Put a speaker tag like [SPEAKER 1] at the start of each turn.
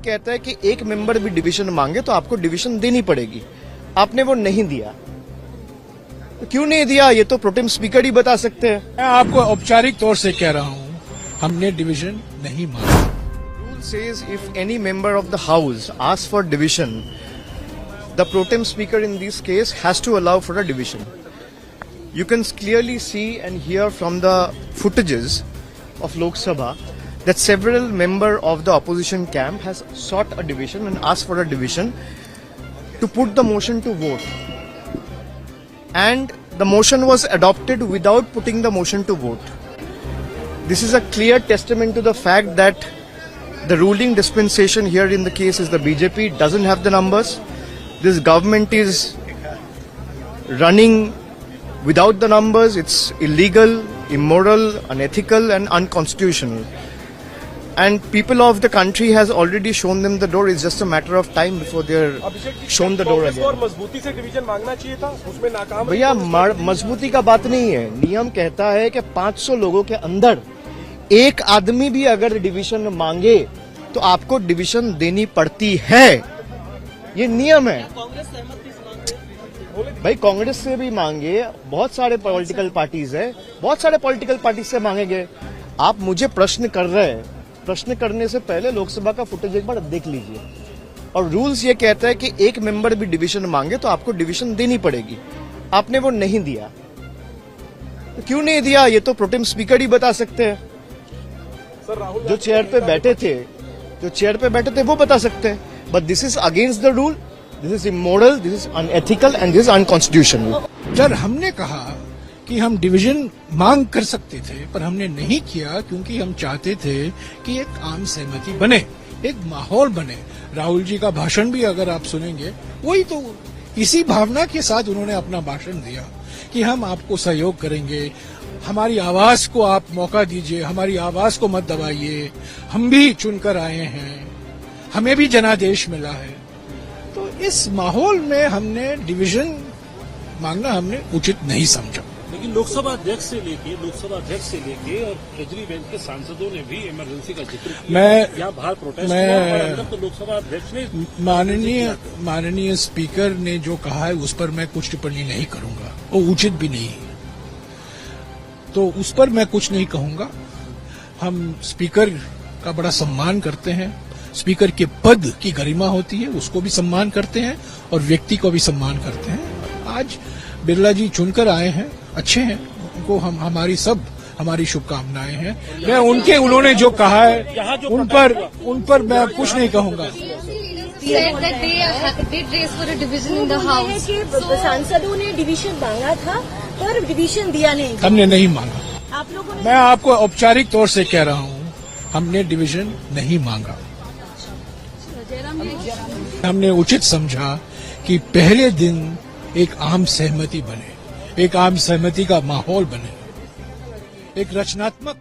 [SPEAKER 1] कहता है कि एक मेंबर भी डिवीजन मांगे तो आपको डिवीजन देनी पड़ेगी। आपने वो नहीं दिया, तो क्यों नहीं दिया ये तो प्रोटेम स्पीकर ही बता सकते हैं।
[SPEAKER 2] मैं आपको औपचारिक तौर से कह रहा हूं, हमने डिवीजन नहीं मांगा।
[SPEAKER 1] Rule says if any member of the house asks for division, the protem speaker in this case has to allow for a division. You can clearly see and hear from the footages of Lok Sabha that several members of the opposition camp has sought a division and asked for a division to put the motion to vote. And the motion was adopted without putting the motion to vote. This is a clear testament to the fact that the ruling dispensation here in the case is the BJP doesn't have the numbers. This government is running without the numbers. It's illegal, immoral, unethical and unconstitutional. And people of the country has already shown them the door. It's just a matter of time before they're shown the door again.
[SPEAKER 3] मजबूती से division मांगना चाहिए था, उसमें नाकाम।
[SPEAKER 1] भैया मजबूती का बात नहीं है। नियम कहता है कि 500 लोगों के अंदर एक आदमी भी अगर डिवीजन मांगे तो आपको डिवीजन देनी पड़ती है। ये नियम है। भाई कांग्रेस से भी मांगे, बहुत सारे पॉलिटिकल पार्टीज है, बहुत सारे पॉलिटिकल पार्टी से मांगेंगे। आप मुझे प्रश्न कर रहे हैं, प्रश्न करने से पहले लोकसभा का फुटेज एक बार देख लीजिए। और रूल्स ये कहता है कि एक मेंबर भी डिवीजन मांगे तो आपको डिवीजन देनी पड़ेगी। आपने वो नहीं दिया, तो क्यों नहीं दिया ये तो प्रोटेम स्पीकर ही बता सकते हैं। जो चेयर पे बैठे थे वो बता सकते हैं। But this is against the rule, this is immoral, this is unethical and this is unconstitutional.
[SPEAKER 2] Sir, हमने कहा कि हम डिवीजन मांग कर सकते थे, पर हमने नहीं किया क्योंकि हम चाहते थे कि एक आम सहमति बने, एक माहौल बने। राहुल जी का भाषण भी अगर आप सुनेंगे, वही तो इसी भावना के साथ उन्होंने अपना भाषण दिया कि हम आपको सहयोग करेंगे, हमारी आवाज को आप मौका दीजिए, हमारी आवाज को मत दबाइए, हम भी चुनकर आए हैं, हमें भी जनादेश मिला है। तो इस माहौल में हमने डिवीजन मांगना हमने उचित नहीं समझा।
[SPEAKER 4] लेकिन लोकसभा अध्यक्ष से लेके और केजरी बेंच के सांसदों ने भी इमरजेंसी का जिक्र किया। यहाँ बाहर प्रोटेस्ट हुआ और अंदर तो लोकसभा अध्यक्ष ने
[SPEAKER 2] माननीय स्पीकर ने जो कहा है उस पर मैं कुछ टिप्पणी नहीं करूंगा, वो उचित भी नहीं है, तो उस पर मैं कुछ नहीं कहूंगा। हम स्पीकर का बड़ा सम्मान करते हैं, स्पीकर के पद की गरिमा होती है, उसको भी सम्मान करते हैं और व्यक्ति को भी सम्मान करते हैं। आज बिरला जी चुनकर आए हैं, अच्छे हैं, उनको हमारी शुभकामनाएं हैं। मैं उन्होंने जो कहा है उन पर मैं कुछ नहीं कहूंगा।
[SPEAKER 5] सांसदों ने डिवीजन मांगा था पर डिवीजन दिया नहीं,
[SPEAKER 2] हमने नहीं मांगा।
[SPEAKER 5] आप लोगों ने।
[SPEAKER 2] मैं आपको औपचारिक तौर से कह रहा हूं, हमने डिवीजन नहीं मांगा। हमने उचित समझा कि पहले दिन एक आम सहमति बने, एक आम सहमति का माहौल बने, एक रचनात्मक